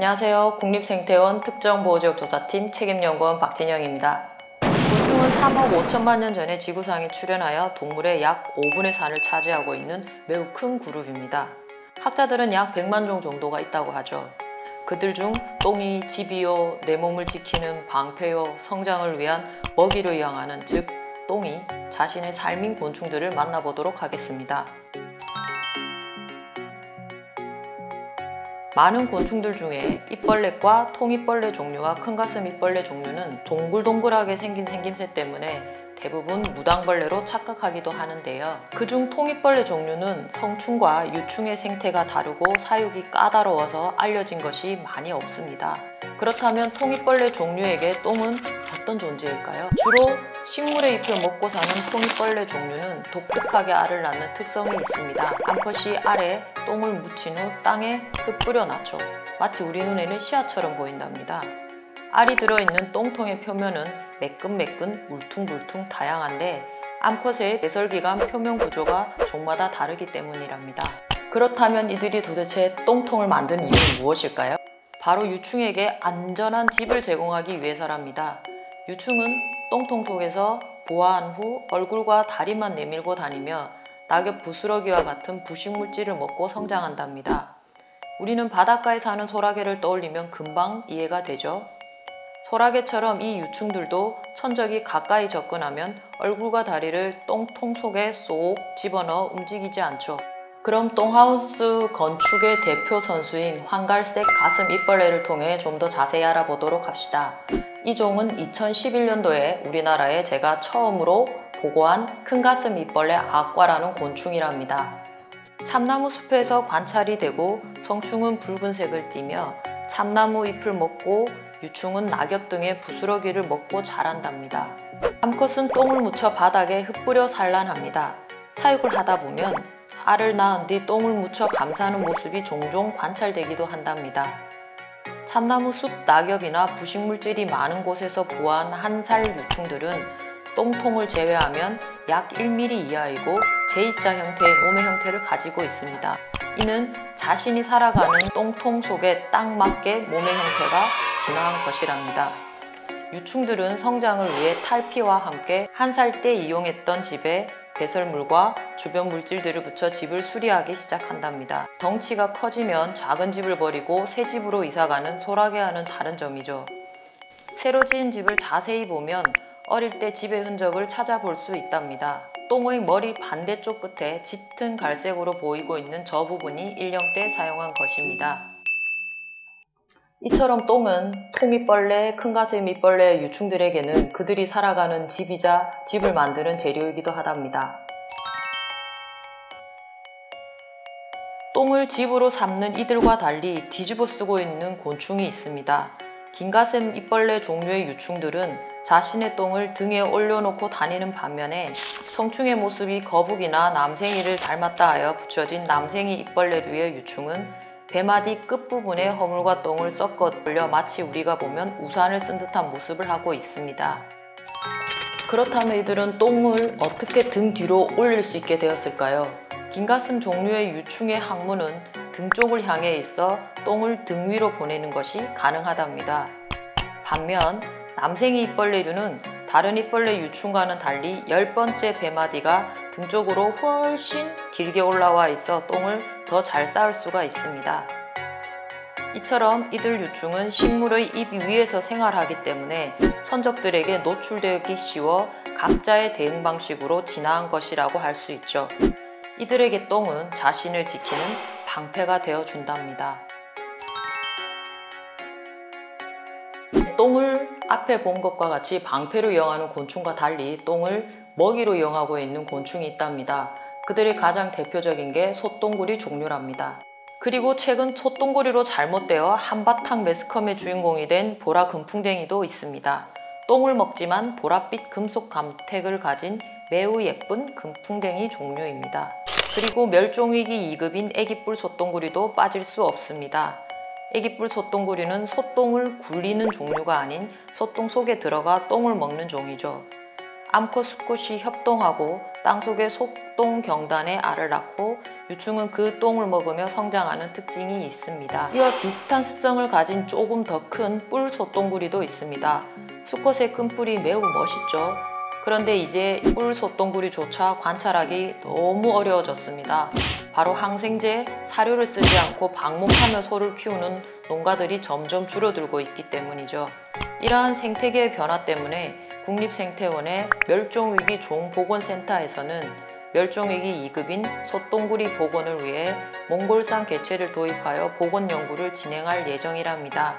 안녕하세요. 국립생태원 특정보호지역조사팀 책임연구원 박진영입니다. 곤충은 3억 5천만 년 전에 지구상에 출현하여 동물의 약 5분의 4를 차지하고 있는 매우 큰 그룹입니다. 학자들은 약 100만 종 정도가 있다고 하죠. 그들 중 똥이 집이요, 내 몸을 지키는 방패요, 성장을 위한 먹이로 이용하는 즉 똥이 자신의 삶인 곤충들을 만나보도록 하겠습니다. 많은 곤충들 중에 잎벌레과 통잎벌레 종류와 큰가슴 잎벌레 종류는 동글동글하게 생긴 생김새 때문에 대부분 무당벌레로 착각하기도 하는데요. 그중 통잎벌레 종류는 성충과 유충의 생태가 다르고 사육이 까다로워서 알려진 것이 많이 없습니다. 그렇다면 통잎벌레 종류에게 똥은 어떤 존재일까요? 주로 식물의 잎을 먹고 사는 통잎벌레 종류는 독특하게 알을 낳는 특성이 있습니다. 암컷이 알에 똥을 묻힌 후 땅에 흩뿌려 놨죠. 마치 우리 눈에는 씨앗처럼 보인답니다. 알이 들어있는 똥통의 표면은 매끈매끈, 물퉁물퉁 다양한데 암컷의 배설기관 표면 구조가 종마다 다르기 때문이랍니다. 그렇다면 이들이 도대체 똥통을 만든 이유는 무엇일까요? 바로 유충에게 안전한 집을 제공하기 위해서랍니다. 유충은 똥통 속에서 보아한 후 얼굴과 다리만 내밀고 다니며 낙엽 부스러기와 같은 부식물질을 먹고 성장한답니다. 우리는 바닷가에 사는 소라게를 떠올리면 금방 이해가 되죠. 소라게처럼 이 유충들도 천적이 가까이 접근하면 얼굴과 다리를 똥통 속에 쏙 집어넣어 움직이지 않죠. 그럼 똥하우스 건축의 대표 선수인 황갈색 가슴 잎벌레를 통해 좀 더 자세히 알아보도록 합시다. 이 종은 2011년도에 우리나라에 제가 처음으로 보고한 큰가슴 잎벌레 악과라는 곤충이랍니다. 참나무 숲에서 관찰이 되고 성충은 붉은색을 띠며 참나무 잎을 먹고 유충은 낙엽 등의 부스러기를 먹고 자란답니다. 암컷은 똥을 묻혀 바닥에 흩뿌려 산란합니다. 사육을 하다 보면 알을 낳은 뒤 똥을 묻혀 감싸는 모습이 종종 관찰되기도 한답니다. 참나무 숲 낙엽이나 부식물질이 많은 곳에서 부화한 한 살 유충들은 똥통을 제외하면 약 1mm 이하이고 J자 형태의 몸의 형태를 가지고 있습니다. 이는 자신이 살아가는 똥통 속에 딱 맞게 몸의 형태가 진화한 것이랍니다. 유충들은 성장을 위해 탈피와 함께 한 살 때 이용했던 집에 배설물과 주변 물질들을 붙여 집을 수리하기 시작한답니다. 덩치가 커지면 작은 집을 버리고 새 집으로 이사가는 소라게와는 다른 점이죠. 새로 지은 집을 자세히 보면 어릴 때 집의 흔적을 찾아볼 수 있답니다. 똥의 머리 반대쪽 끝에 짙은 갈색으로 보이고 있는 저 부분이 일령 때 사용한 것입니다. 이처럼 똥은 통잎벌레, 큰가슴 잎벌레 유충들에게는 그들이 살아가는 집이자 집을 만드는 재료이기도 하답니다. 똥을 집으로 삼는 이들과 달리 뒤집어 쓰고 있는 곤충이 있습니다. 긴가슴 잎벌레 종류의 유충들은 자신의 똥을 등에 올려놓고 다니는 반면에 성충의 모습이 거북이나 남생이를 닮았다 하여 붙여진 남생이 잎벌레류의 유충은 배마디 끝부분에 허물과 똥을 섞어 올려 마치 우리가 보면 우산을 쓴 듯한 모습을 하고 있습니다. 그렇다면 이들은 똥을 어떻게 등 뒤로 올릴 수 있게 되었을까요? 긴가슴 종류의 유충의 항문은 등 쪽을 향해 있어 똥을 등 위로 보내는 것이 가능하답니다. 반면 남생이 잎벌레류는 다른 잎벌레 유충과는 달리 10번째 배마디가 등 쪽으로 훨씬 길게 올라와 있어 똥을 더 잘 쌓을 수가 있습니다. 이처럼 이들 유충은 식물의 잎 위에서 생활하기 때문에 천적들에게 노출되기 쉬워 각자의 대응 방식으로 진화한 것이라고 할 수 있죠. 이들에게 똥은 자신을 지키는 방패가 되어준답니다. 똥을 앞에 본 것과 같이 방패로 이용하는 곤충과 달리 똥을 먹이로 이용하고 있는 곤충이 있답니다. 그들의 가장 대표적인 게 솥동구리 종류랍니다. 그리고 최근 솥동구리로 잘못되어 한바탕 매스컴의 주인공이 된 보라 금풍뎅이도 있습니다. 똥을 먹지만 보랏빛 금속 감택을 가진 매우 예쁜 금풍뎅이 종류입니다. 그리고 멸종위기 2급인 애기뿔 솥동구리도 빠질 수 없습니다. 애기뿔 솥동구리는 솥똥을 굴리는 종류가 아닌 솥똥 속에 들어가 똥을 먹는 종이죠. 암컷 수컷이 협동하고 땅속의 속동 경단에 알을 낳고 유충은 그 똥을 먹으며 성장하는 특징이 있습니다. 이와 비슷한 습성을 가진 조금 더 큰 뿔 솥동구리도 있습니다. 수컷의 큰 뿔이 매우 멋있죠. 그런데 이제 뿔 솥동구리조차 관찰하기 너무 어려워졌습니다. 바로 항생제, 사료를 쓰지 않고 방목하며 소를 키우는 농가들이 점점 줄어들고 있기 때문이죠. 이러한 생태계의 변화 때문에 국립생태원의 멸종위기 종보건센터에서는 멸종위기 2급인 솥동구리 복원을 위해 몽골산 개체를 도입하여 복원 연구를 진행할 예정이랍니다.